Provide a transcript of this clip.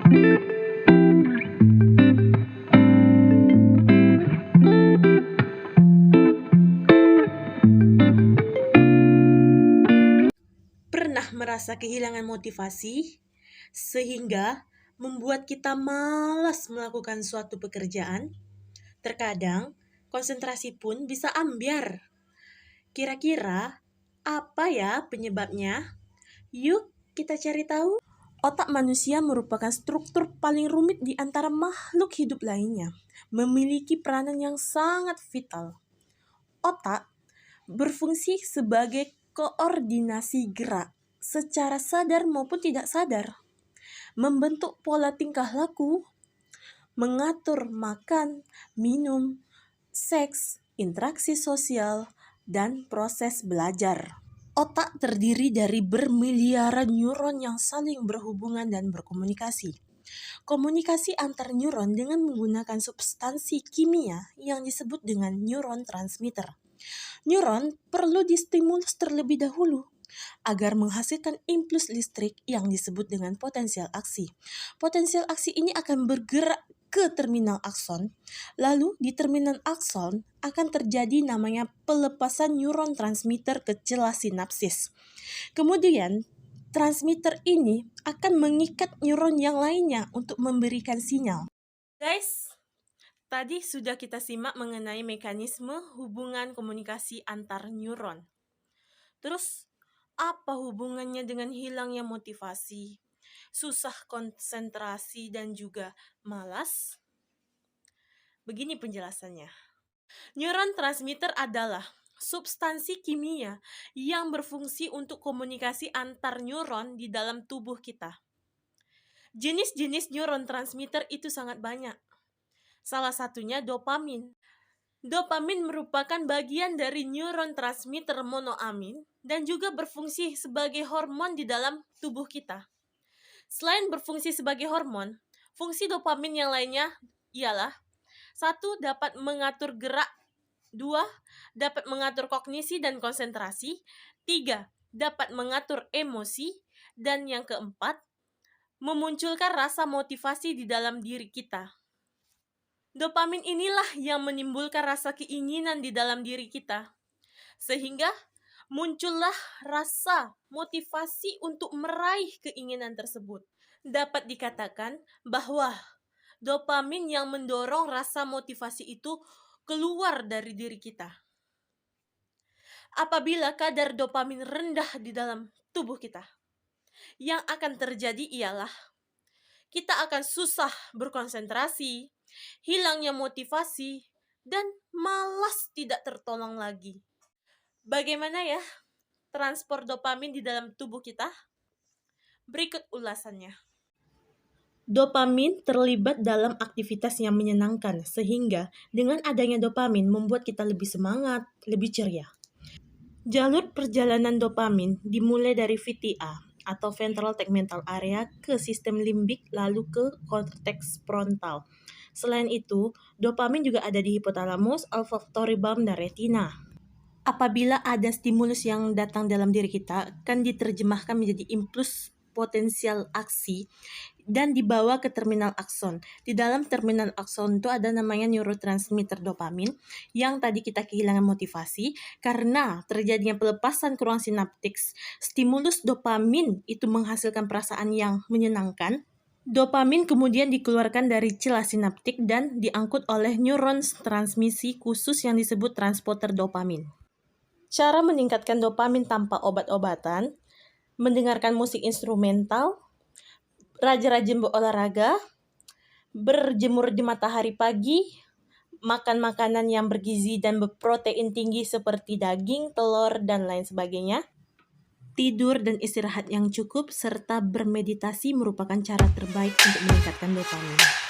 Pernah merasa kehilangan motivasi sehingga membuat kita malas melakukan suatu pekerjaan? Terkadang konsentrasi pun bisa ambyar. Kira-kira apa ya penyebabnya? Yuk kita cari tahu. Otak manusia merupakan struktur paling rumit di antara makhluk hidup lainnya, memiliki peranan yang sangat vital. Otak berfungsi sebagai koordinasi gerak secara sadar maupun tidak sadar, membentuk pola tingkah laku, mengatur makan, minum, seks, interaksi sosial, dan proses belajar. Otak terdiri dari bermiliaran neuron yang saling berhubungan dan berkomunikasi. Komunikasi antar neuron dengan menggunakan substansi kimia yang disebut dengan neuron transmitter. Neuron perlu distimulus terlebih dahulu agar menghasilkan impuls listrik yang disebut dengan potensial aksi. Potensial aksi ini akan bergerak ke terminal akson, lalu di terminal akson akan terjadi namanya pelepasan neuron transmitter ke celah sinapsis. Kemudian, transmitter ini akan mengikat neuron yang lainnya untuk memberikan sinyal. Guys, tadi sudah kita simak mengenai mekanisme hubungan komunikasi antar neuron. Terus, apa hubungannya dengan hilangnya motivasi, susah konsentrasi, dan juga malas? Begini penjelasannya. Neuron transmitter adalah substansi kimia yang berfungsi untuk komunikasi antar neuron di dalam tubuh kita. Jenis-jenis neuron transmitter itu sangat banyak. Salah satunya dopamin. Dopamin merupakan bagian dari neuron transmitter monoamin dan juga berfungsi sebagai hormon di dalam tubuh kita. Selain berfungsi sebagai hormon, fungsi dopamin yang lainnya ialah 1. Dapat mengatur gerak, 2. Dapat mengatur kognisi dan konsentrasi, 3. Dapat mengatur emosi, dan yang keempat, memunculkan rasa motivasi di dalam diri kita. Dopamin inilah yang menimbulkan rasa keinginan di dalam diri kita, sehingga muncullah rasa motivasi untuk meraih keinginan tersebut. Dapat dikatakan bahwa dopamin yang mendorong rasa motivasi itu keluar dari diri kita. Apabila kadar dopamin rendah di dalam tubuh kita, yang akan terjadi ialah kita akan susah berkonsentrasi, hilangnya motivasi, dan malas tidak tertolong lagi. Bagaimana ya transport dopamin di dalam tubuh kita? Berikut ulasannya. Dopamin terlibat dalam aktivitas yang menyenangkan, sehingga dengan adanya dopamin membuat kita lebih semangat, lebih ceria. Jalur perjalanan dopamin dimulai dari VTA atau ventral tegmental area ke sistem limbik lalu ke korteks frontal. Selain itu, dopamin juga ada di hipotalamus, olfaktoribum, dan retina. Apabila ada stimulus yang datang dalam diri kita, akan diterjemahkan menjadi impuls potensial aksi dan dibawa ke terminal akson. Di dalam terminal akson itu ada namanya neurotransmitter dopamin yang tadi kita kehilangan motivasi karena terjadinya pelepasan ke ruang sinaptik. Stimulus dopamin itu menghasilkan perasaan yang menyenangkan. Dopamin kemudian dikeluarkan dari celah sinaptik dan diangkut oleh neuron transmisi khusus yang disebut transporter dopamin. Cara meningkatkan dopamin tanpa obat-obatan: mendengarkan musik instrumental, rajin-rajin berolahraga, berjemur di matahari pagi, makan makanan yang bergizi dan berprotein tinggi seperti daging, telur, dan lain sebagainya. Tidur dan istirahat yang cukup serta bermeditasi merupakan cara terbaik untuk meningkatkan dopamin.